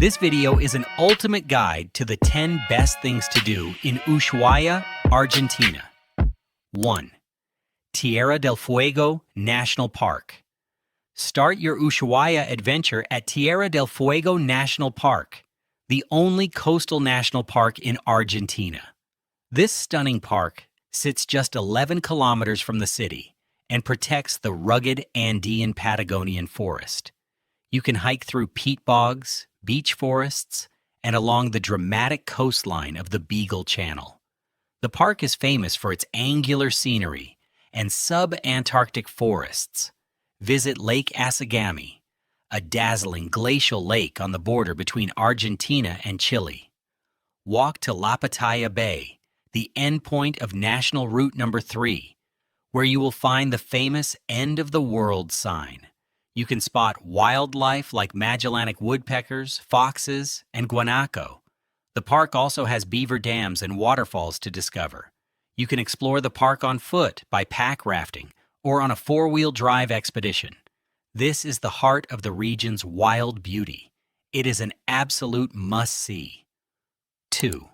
This video is an ultimate guide to the 10 best things to do in Ushuaia, Argentina. 1. Tierra del Fuego National Park. Start your Ushuaia adventure at Tierra del Fuego National Park, the only coastal national park in Argentina. This stunning park sits just 11 kilometers from the city and protects the rugged Andean Patagonian forest. You can hike through peat bogs, beech forests, and along the dramatic coastline of the Beagle Channel. The park is famous for its angular scenery and sub-Antarctic forests. Visit Lake Asagami, a dazzling glacial lake on the border between Argentina and Chile. Walk to La Pataya Bay, the endpoint of National Route Number 3, where you will find the famous End of the World sign. You can spot wildlife like Magellanic woodpeckers, foxes, and guanaco. The park also has beaver dams and waterfalls to discover. You can explore the park on foot, by pack rafting, or on a four-wheel drive expedition. This is the heart of the region's wild beauty. It is an absolute must-see. 2.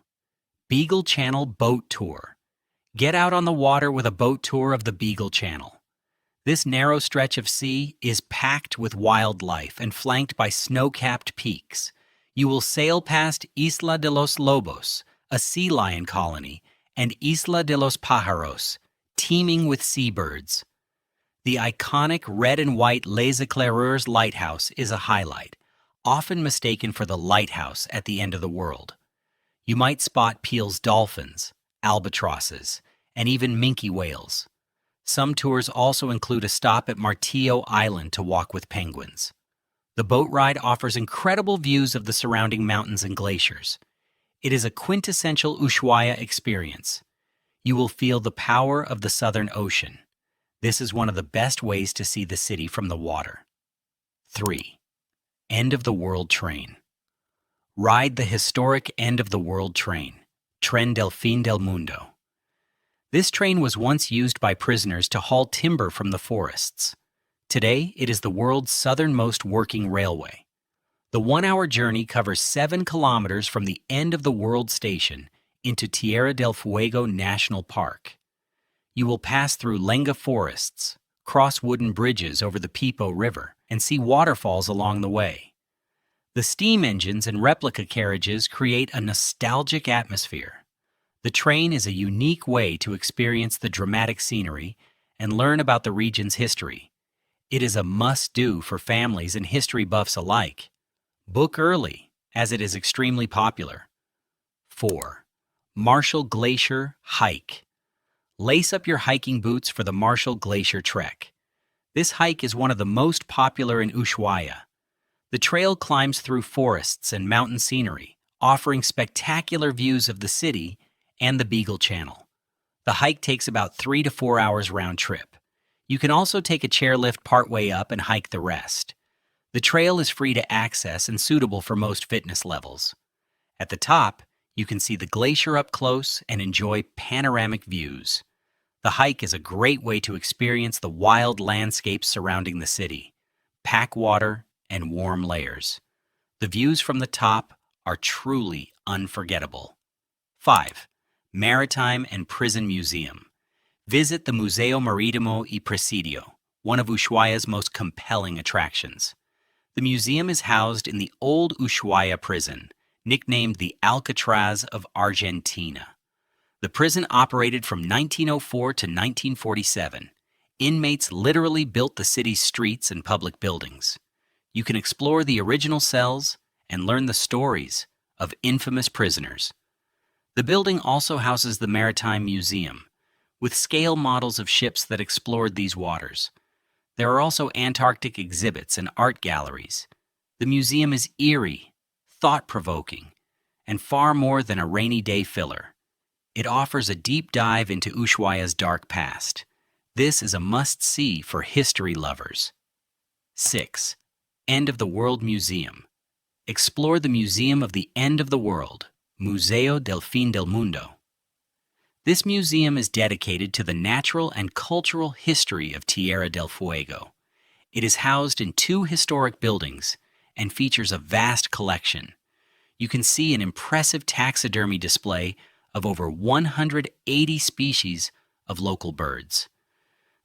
Beagle Channel Boat Tour. Get out on the water with a boat tour of the Beagle Channel. This narrow stretch of sea is packed with wildlife and flanked by snow-capped peaks. You will sail past Isla de los Lobos, a sea lion colony, and Isla de los Pájaros, teeming with seabirds. The iconic red and white Les Éclaireurs lighthouse is a highlight, often mistaken for the lighthouse at the end of the world. You might spot Peale's dolphins, albatrosses, and even minke whales. Some tours also include a stop at Martillo Island to walk with penguins. The boat ride offers incredible views of the surrounding mountains and glaciers. It is a quintessential Ushuaia experience. You will feel the power of the Southern Ocean. This is one of the best ways to see the city from the water. 3. End of the World Train. Ride the historic End of the World Train, Tren del Fin del Mundo. This train was once used by prisoners to haul timber from the forests. Today, it is the world's southernmost working railway. The one-hour journey covers 7 kilometers from the End of the World station into Tierra del Fuego National Park. You will pass through lenga forests, cross wooden bridges over the Pipo River, and see waterfalls along the way. The steam engines and replica carriages create a nostalgic atmosphere. The train is a unique way to experience the dramatic scenery and learn about the region's history. It is a must-do for families and history buffs alike. Book early, as it is extremely popular. 4. Marshall Glacier Hike. Lace up your hiking boots for the Marshall Glacier Trek. This hike is one of the most popular in Ushuaia. The trail climbs through forests and mountain scenery, offering spectacular views of the city and the Beagle Channel. The hike takes about 3 to 4 hours round trip. You can also take a chairlift partway up and hike the rest. The trail is free to access and suitable for most fitness levels. At the top, you can see the glacier up close and enjoy panoramic views. The hike is a great way to experience the wild landscapes surrounding the city, pack water, and warm layers. The views from the top are truly unforgettable. 5. Maritime and Prison Museum. Visit the Museo Marítimo y Presidio, one of Ushuaia's most compelling attractions. The museum is housed in the old Ushuaia prison, nicknamed the Alcatraz of Argentina. The prison operated from 1904 to 1947. Inmates literally built the city's streets and public buildings. You can explore the original cells and learn the stories of infamous prisoners. The building also houses the Maritime Museum, with scale models of ships that explored these waters. There are also Antarctic exhibits and art galleries. The museum is eerie, thought-provoking, and far more than a rainy day filler. It offers a deep dive into Ushuaia's dark past. This is a must-see for history lovers. 6. End of the World Museum. Explore the Museum of the End of the World, Museo del Fin del Mundo. This museum is dedicated to the natural and cultural history of Tierra del Fuego. It is housed in 2 historic buildings and features a vast collection, You can see an impressive taxidermy display of over 180 species of local birds.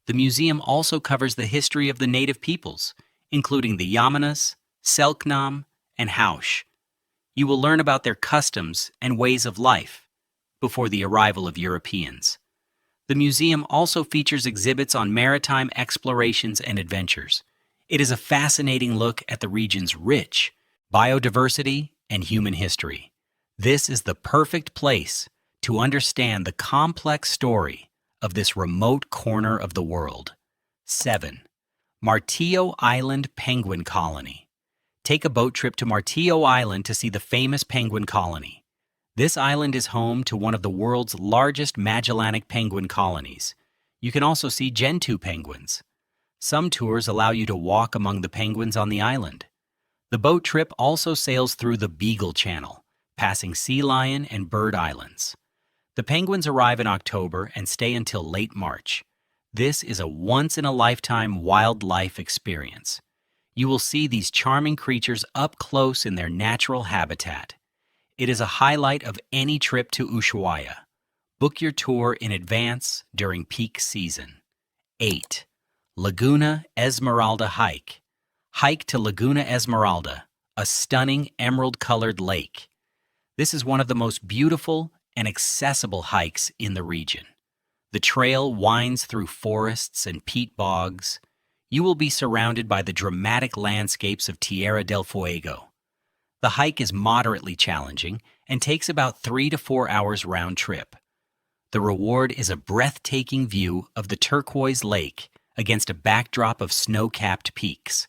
The museum also covers the history of the native peoples, including the Yamanas, Selknam, and Haush. You will learn about their customs and ways of life before the arrival of Europeans. The museum also features exhibits on maritime explorations and adventures. It is a fascinating look at the region's rich biodiversity and human history. This is the perfect place to understand the complex story of this remote corner of the world. 7. Martillo Island Penguin Colony. Take a boat trip to Martillo Island to see the famous penguin colony. This island is home to one of the world's largest Magellanic penguin colonies. You can also see Gentoo penguins. Some tours allow you to walk among the penguins on the island. The boat trip also sails through the Beagle Channel, passing sea lion and bird islands. The penguins arrive in October and stay until late March. This is a once-in-a-lifetime wildlife experience. You will see these charming creatures up close in their natural habitat. It is a highlight of any trip to Ushuaia. Book your tour in advance during peak season. 8. Laguna Esmeralda Hike. Hike to Laguna Esmeralda, a stunning emerald-colored lake. This is one of the most beautiful and accessible hikes in the region. The trail winds through forests and peat bogs. You will be surrounded by the dramatic landscapes of Tierra del Fuego. The hike is moderately challenging and takes about 3 to 4 hours round trip. The reward is a breathtaking view of the turquoise lake against a backdrop of snow-capped peaks.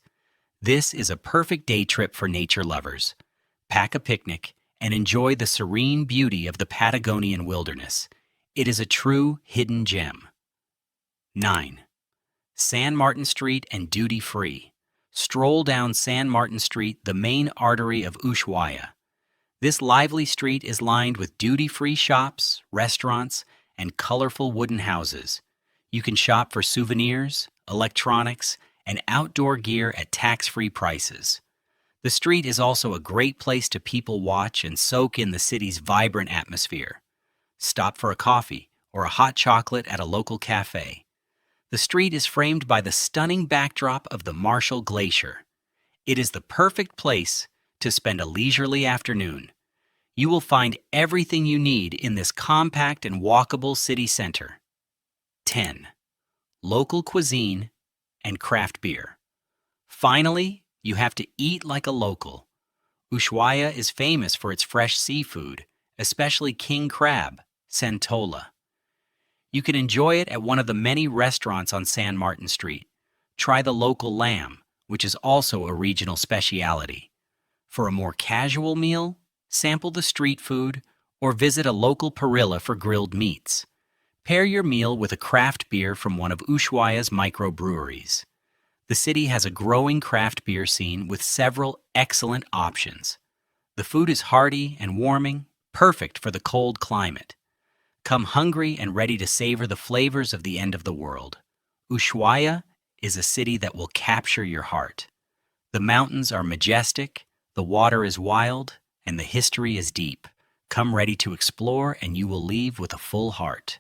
This is a perfect day trip for nature lovers. Pack a picnic and enjoy the serene beauty of the Patagonian wilderness. It is a true hidden gem. 9. San Martin Street and Duty Free. Stroll down San Martin Street, the main artery of Ushuaia. This lively street is lined with duty-free shops, restaurants, and colorful wooden houses. You can shop for souvenirs, electronics, and outdoor gear at tax-free prices. The street is also a great place to people watch and soak in the city's vibrant atmosphere. Stop for a coffee or a hot chocolate at a local cafe. The street is framed by the stunning backdrop of the Marshall Glacier. It is the perfect place to spend a leisurely afternoon. You will find everything you need in this compact and walkable city center. 10. Local cuisine and craft beer. Finally, you have to eat like a local. Ushuaia is famous for its fresh seafood, especially king crab, centola. You can enjoy it at one of the many restaurants on San Martin Street. Try the local lamb, which is also a regional specialty. For a more casual meal, sample the street food or visit a local parrilla for grilled meats. Pair your meal with a craft beer from one of Ushuaia's microbreweries. The city has a growing craft beer scene with several excellent options. The food is hearty and warming, perfect for the cold climate. Come hungry and ready to savor the flavors of the end of the world. Ushuaia is a city that will capture your heart. The mountains are majestic, the water is wild, and the history is deep. Come ready to explore and you will leave with a full heart.